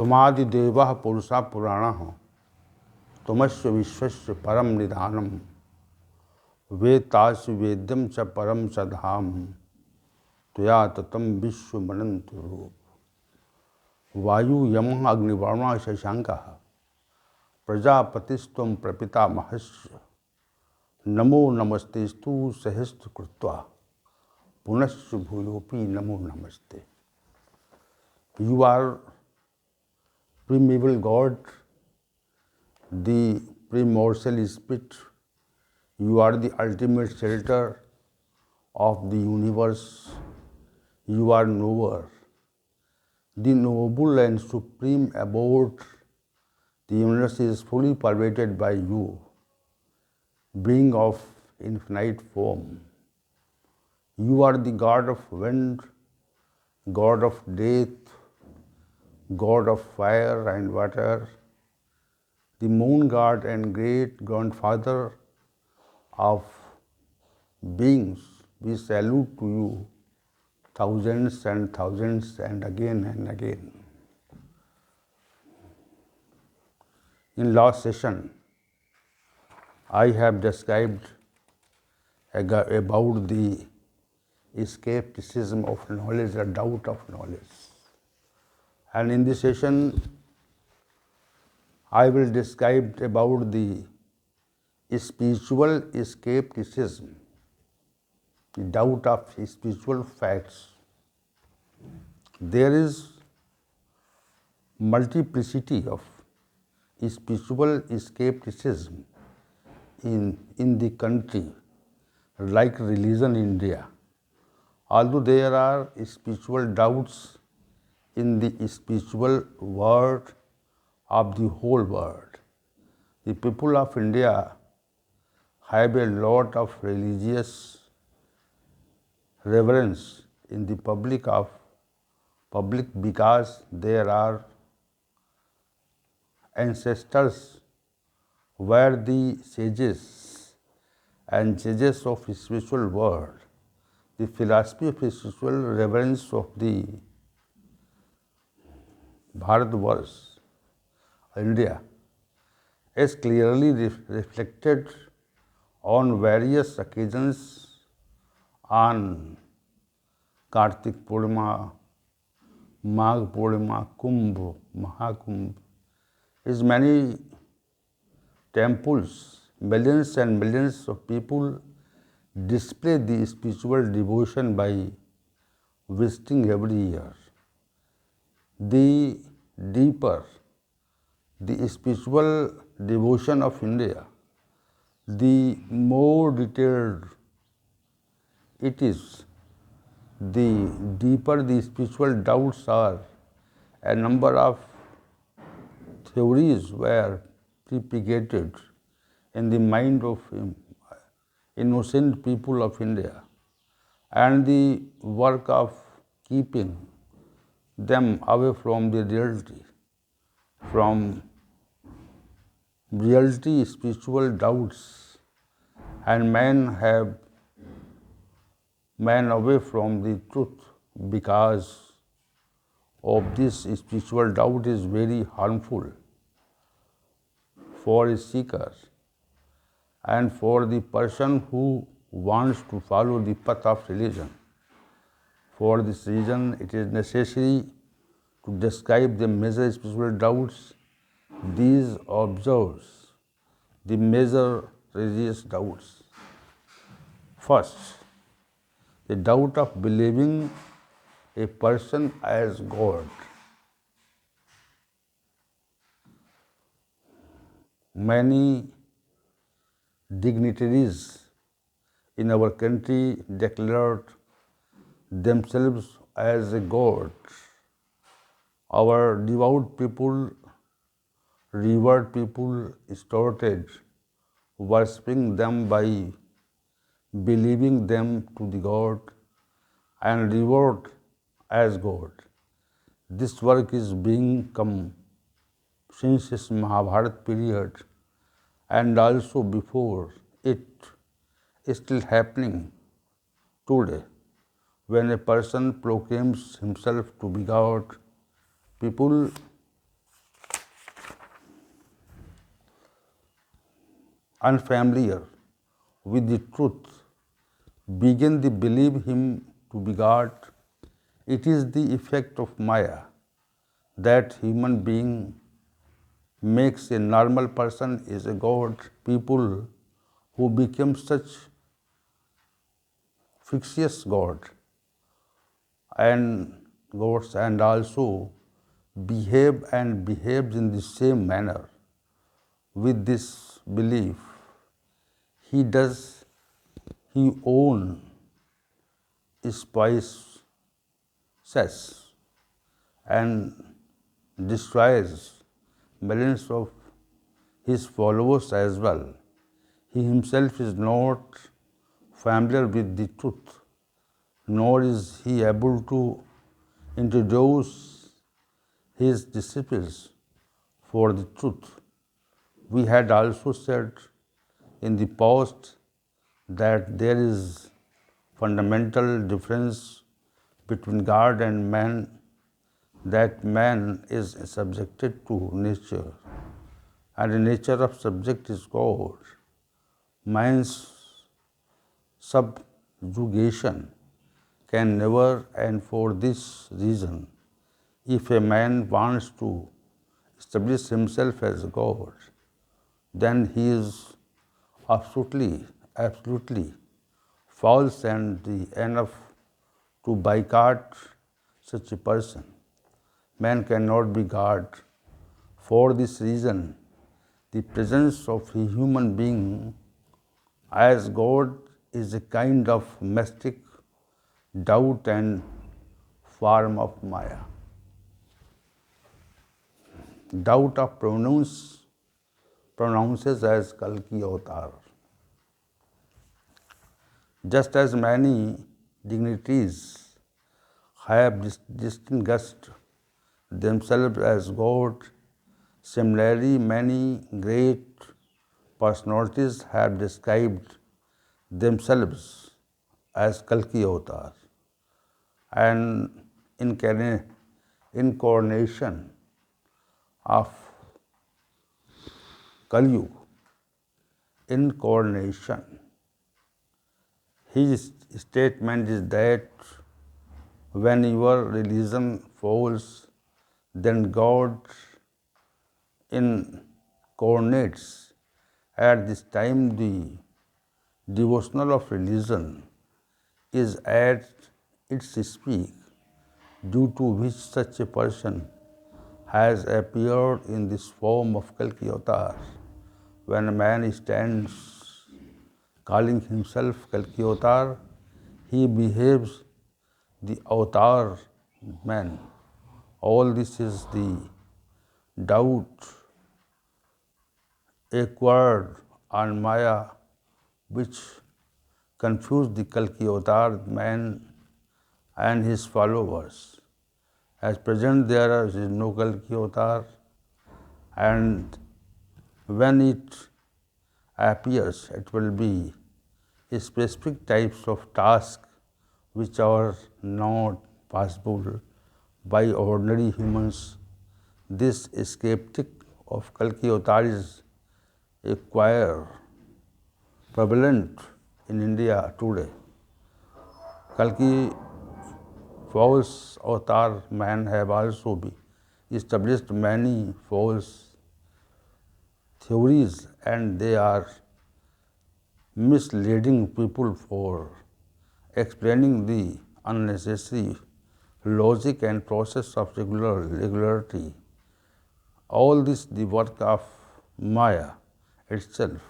तुमादिदेवः पुरुषः पुराणः तुमस्य विश्वस्य परम निधानम वेत्तासि वेद्यम च परम च धाम त्वया ततं विश्वमनंत रूप। वायु यमः अग्निवर्णः शशांकः प्रजापतिस्त्वं प्रपितामहस्य नमो नमस्तेस्तु सहस्रकृत्वा पुनश्च भूयोऽपि नमो नमस्ते। You are primeval God, the primordial spirit. You are the ultimate shelter of the universe. You are knower, the noble and supreme abode. The universe is fully pervaded by you, being of infinite form. You are the God of wind, God of death, God of fire and water, the moon god and great grandfather of beings. We salute to you thousands and again and again. In last session, I have described about the skepticism of knowledge, the doubt of knowledge. And in this session, I will describe about the spiritual skepticism, the doubt of spiritual facts. There is multiplicity of spiritual skepticism in the country, like religion in India. Although there are spiritual doubts in the spiritual world of the whole world, the people of India have a lot of religious reverence in the public because there are ancestors were the sages and judges of spiritual world. The philosophy of spiritual reverence of the Bharatvarsh, India, is clearly reflected on various occasions on Kartik Purnima, Magh Purnima, Kumbh, Mahakumbh. Is many temples, millions and millions of people display the spiritual devotion by visiting every year. The deeper the spiritual devotion of India, the more detailed it is, the deeper the spiritual doubts are. A number of theories were propagated in the mind of innocent people of India, and the work of keeping them away from the reality, spiritual doubts, and man away from the truth because of this spiritual doubt is very harmful for a seeker and for the person who wants to follow the path of religion. For this reason, it is necessary to describe the major spiritual doubts. These observes the major religious doubts. First, the doubt of believing a person as God. Many dignitaries in our country declared themselves as a God. Our devout people, revered people started worshipping them by believing them to the God and revered as God. This work is being come since this Mahabharat period and also before it is still happening today. When a person proclaims himself to be God, people unfamiliar with the truth, begin to believe him to be God. It is the effect of Maya that human being makes a normal person is a God. People who become such fictitious God and gods and also behaves in the same manner with this belief, he does he own spices and destroys millions of his followers as well. He himself is not familiar with the truth, nor is he able to introduce his disciples for the truth. We had also said in the past that there is fundamental difference between God and man, that man is subjected to nature and the nature of subject is God. Man's subjugation can never, and for this reason, if a man wants to establish himself as God, then he is absolutely false and enough to boycott such a person. Man cannot be God. For this reason, the presence of a human being as God is a kind of mystic doubt and form of Maya. Doubt of pronounces as Kalki avatar. Just as many dignitaries have distinguished themselves as God, similarly many great personalities have described themselves as Kalki avatar. And incarnation of Kali Yuga, incarnation. His statement is that when your religion falls, then God incarnates. At this time, the devotional of religion is at its peak, due to which such a person has appeared in this form of Kalki avatar. When a man stands calling himself Kalki avatar, he behaves the avatar man. All this is the doubt acquired on Maya, which confused the Kalki avatar man and his followers. At present, there is no Kalki avatar, and when it appears, it will be specific types of tasks which are not possible by ordinary humans. This skeptic of Kalki avatar is a choir prevalent in India today. Kalki false avatar man have also established many false theories, and they are misleading people for explaining the unnecessary logic and process of regularity. All this the work of Maya itself.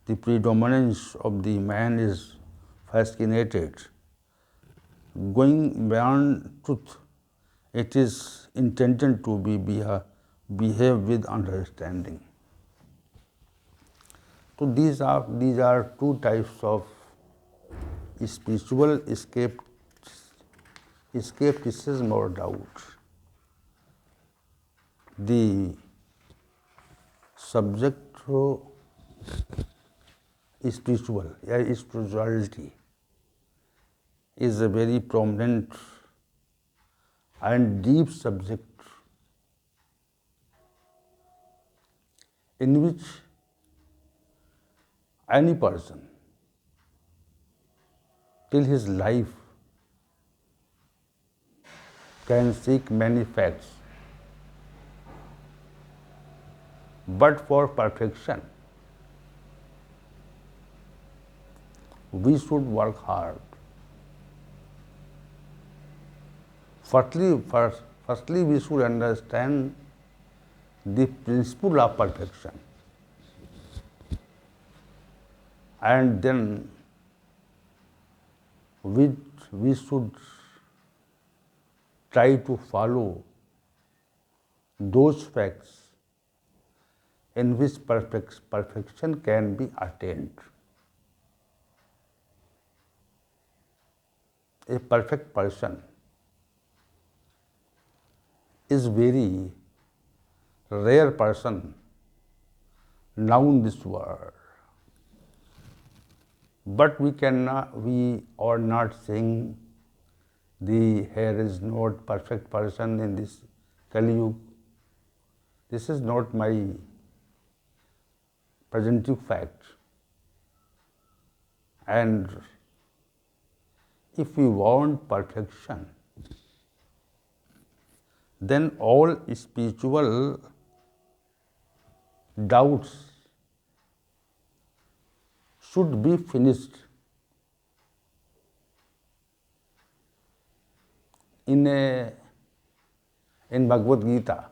The predominance of the man is fascinated. Going beyond truth, it is intended to behave with understanding. So these are two types of spiritual escapism or doubt. The subject to spirituality is a very prominent and deep subject in which any person till his life can seek many facts, but for perfection we should work hard. Firstly, we should understand the principle of perfection, and then we should try to follow those facts in which perfection can be attained. A perfect person is very rare person now in this world. But we are not saying here is not perfect person in this Kali Yuga. This is not my presenting fact. And if we want perfection, then all spiritual doubts should be finished in Bhagavad Gita.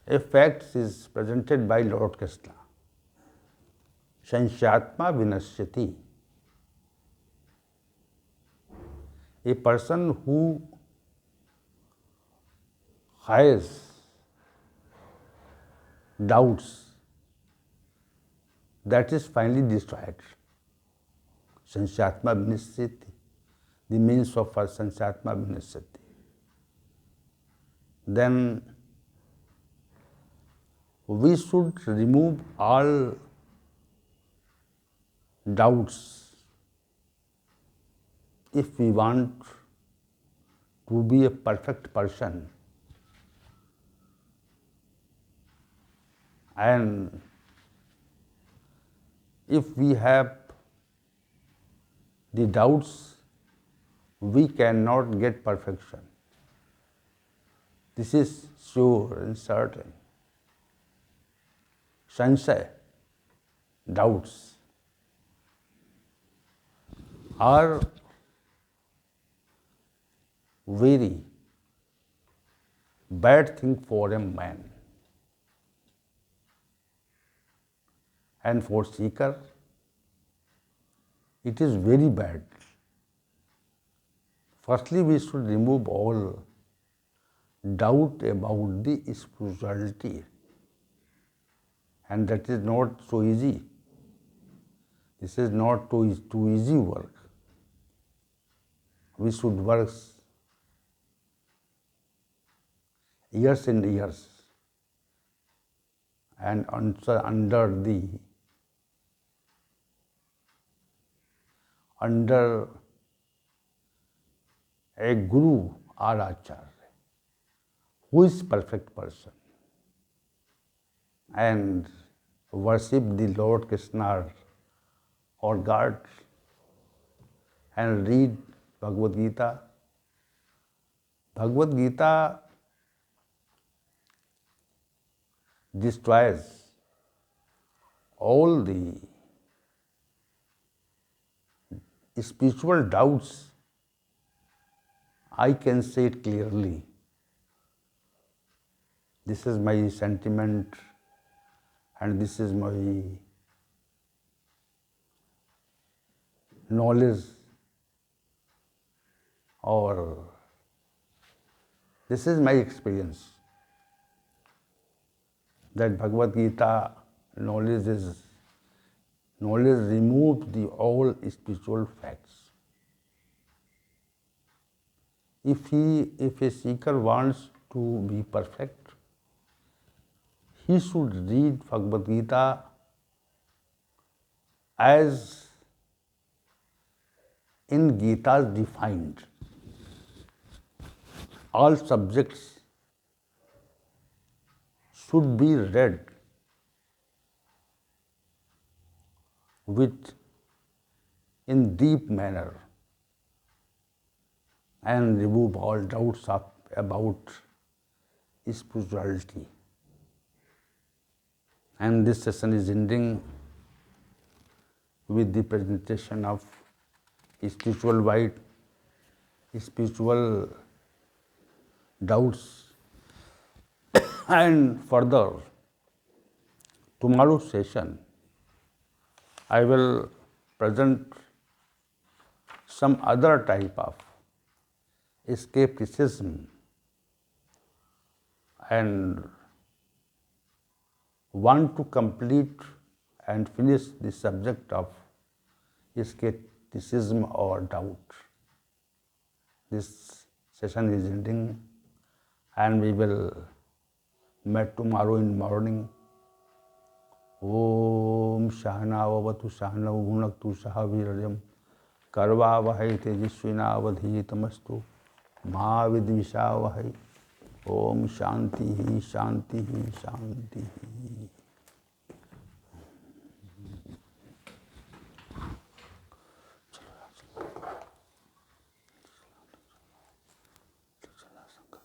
A fact is presented by Lord Krishna. Sanshyatma vinashyati. A person who has doubts, that is finally destroyed. Sanshyatma vinashyati. The means of Sanshyatma vinashyati. Then we should remove all doubts if we want to be a perfect person. And if we have the doubts, we cannot get perfection. This is sure and certain. Sanshay, doubts, are very bad thing for a man. And for seeker, it is very bad. Firstly, we should remove all doubt about the spirituality. And that is not so easy. This is not too easy work. We should work years and years and under a guru or acharya who is perfect person, and worship the Lord Krishna or God and read Bhagavad Gita. Bhagavad Gita destroys all the spiritual doubts. I can say it clearly. This is my sentiment and this is my knowledge, or this is my experience, that Bhagavad Gita knowledge removes the all spiritual facts. If a seeker wants to be perfect, he should read Bhagavad Gita as in Gita defined. All subjects should be read with in deep manner and remove all doubts about spirituality. And this session is ending with the presentation of spiritual doubts. And further, tomorrow's session, I will present some other type of skepticism and want to complete and finish the subject of skepticism or doubt. This session is ending and we will meet tomorrow in morning. Om Shahnavavatu Shahnav Bhunaktu Sahavirajam Karvavahai Tejasvinavadhitamastu Ma Vidvishavahai. Om Shanti Shanti Shanti.